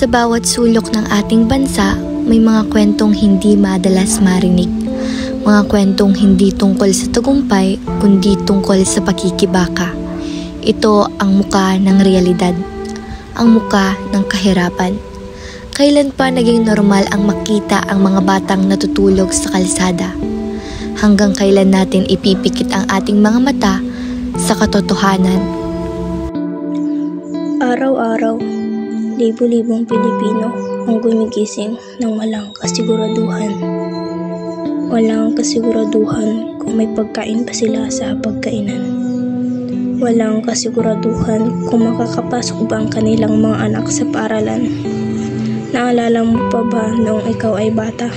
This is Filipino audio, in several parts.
Sa bawat sulok ng ating bansa, may mga kwentong hindi madalas marinig. Mga kwentong hindi tungkol sa tagumpay, kundi tungkol sa pakikibaka. Ito ang muka ng realidad, ang muka ng kahirapan. Kailan pa naging normal ang makita ang mga batang natutulog sa kalsada? Hanggang kailan natin ipipikit ang ating mga mata sa katotohanan? Araw-araw, libo-libong Pilipino ang gumigising ng walang kasiguraduhan. Walang kasiguraduhan kung may pagkain pa sila sa pagkainan. Walang kasiguraduhan kung makakapasok ba ang kanilang mga anak sa paaralan. Naalala mo pa ba noong ikaw ay bata?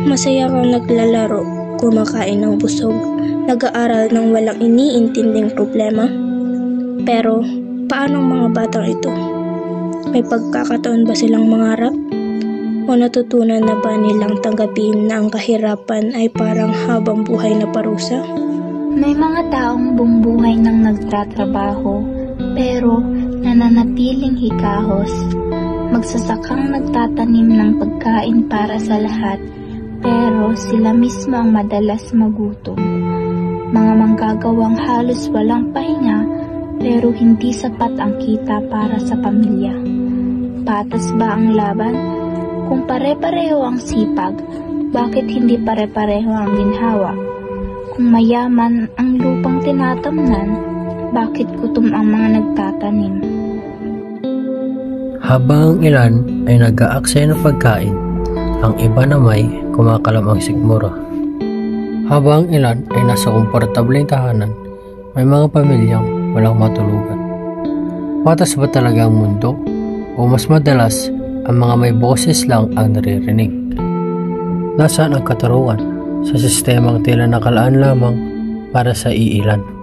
Masaya kang naglalaro, kumakain ng busog, nag-aaral ng walang iniintinding problema. Pero, paano ang mga batang ito? May pagkakataon ba silang mangarap? O natutunan na ba nilang tanggapin na ang kahirapan ay parang habang buhay na parusa? May mga taong buong buhay nang nagtatrabaho pero nananatiling hikahos. Magsasakang nagtatanim ng pagkain para sa lahat pero sila mismo ang madalas magutom. Mga manggagawang halos walang pahinga pero hindi sapat ang kita para sa pamilya. Patas ba ang laban? Kung pare-pareho ang sipag, bakit hindi pare-pareho ang ginhawa? Kung mayaman ang lupang tinatamnan, bakit gutom ang mga nagtatanim? Habang ang ilan ay nag-aaksaya ng pagkain, ang iba na may kumakalamang sikmura. Habang ang ilan ay nasa komportableng tahanan, may mga pamilyang walang matulugan. Patas ba talaga ang mundo? O mas madalas, ang mga may boses lang ang naririnig? Nasaan ang katarungan sa sistemang tila nakalaan lamang para sa iilan?